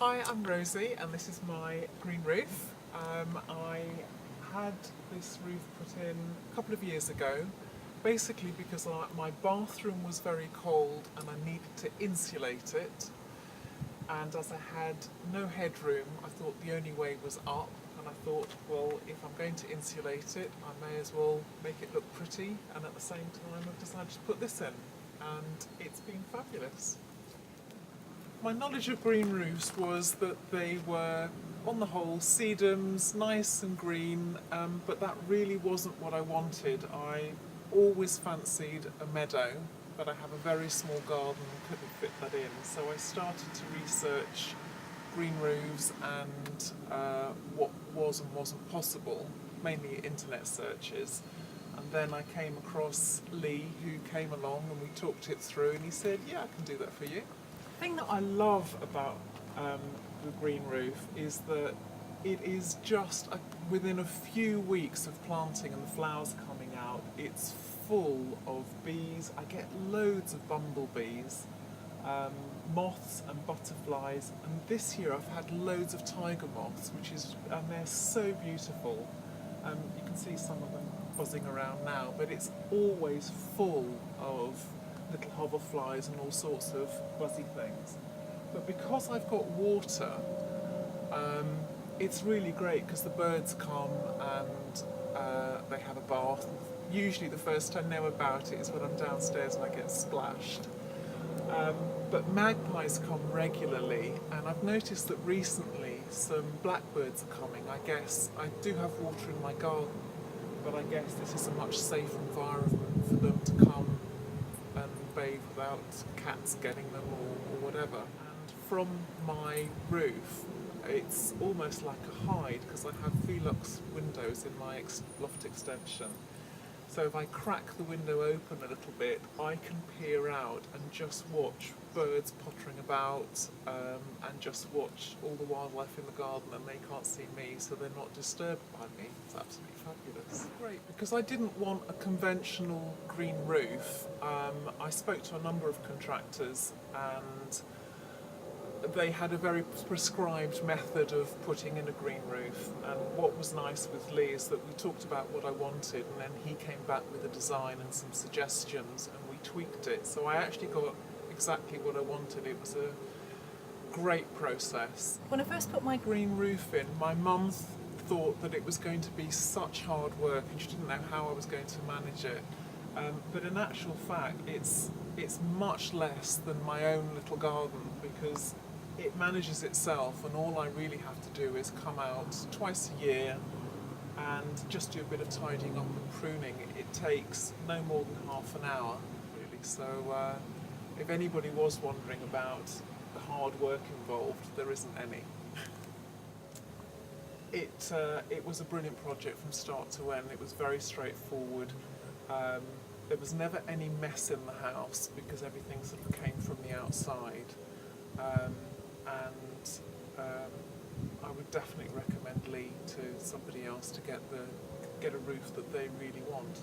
Hi, I'm Rosie and this is my green roof. I had this roof put in a couple of years ago, basically because my bathroom was very cold and I needed to insulate it. And as I had no headroom, I thought the only way was up. And I thought, well, if I'm going to insulate it, I may as well make it look pretty. And at the same time, I've decided to put this in. And it's been fabulous. My knowledge of green roofs was that they were, on the whole, sedums, nice and green, but that really wasn't what I wanted. I always fancied a meadow, but I have a very small garden and couldn't fit that in. So I started to research green roofs and what was and wasn't possible, mainly internet searches. And then I came across Lee, who came along and we talked it through, and he said, yeah, I can do that for you. The thing that I love about the green roof is that it is just within a few weeks of planting and the flowers coming out, it's full of bees. I get loads of bumblebees, moths and butterflies, and this year I've had loads of tiger moths, and they're so beautiful. You can see some of them buzzing around now, but it's always full of little hoverflies and all sorts of buzzy things. But because I've got water, it's really great because the birds come and they have a bath. Usually the first I know about it is when I'm downstairs and I get splashed. But magpies come regularly, and I've noticed that recently some blackbirds are coming. I guess I do have water in my garden, but I guess this is a much safer environment for them to come and bathe without cats getting them or whatever. And from my roof, it's almost like a hide because I have Velux windows in my loft extension. So if I crack the window open a little bit, I can peer out and just watch birds pottering about and just watch all the wildlife in the garden, and they can't see me, so they're not disturbed by me. It's absolutely fabulous. Great, because I didn't want a conventional green roof. I spoke to a number of contractors and they had a very prescribed method of putting in a green roof, and what was nice with Lee is that we talked about what I wanted and then he came back with a design and some suggestions and we tweaked it, so I actually got exactly what I wanted. It was a great process. When I first put my green roof in, my mum thought that it was going to be such hard work and she didn't know how I was going to manage it, but in actual fact it's much less than my own little garden because it manages itself, and all I really have to do is come out twice a year and just do a bit of tidying up and pruning. It takes no more than half an hour, really. So if anybody was wondering about the hard work involved, there isn't any. It was a brilliant project from start to end. It was very straightforward. There was never any mess in the house because everything sort of came from the outside. I would definitely recommend Lee to somebody else to get a roof that they really want.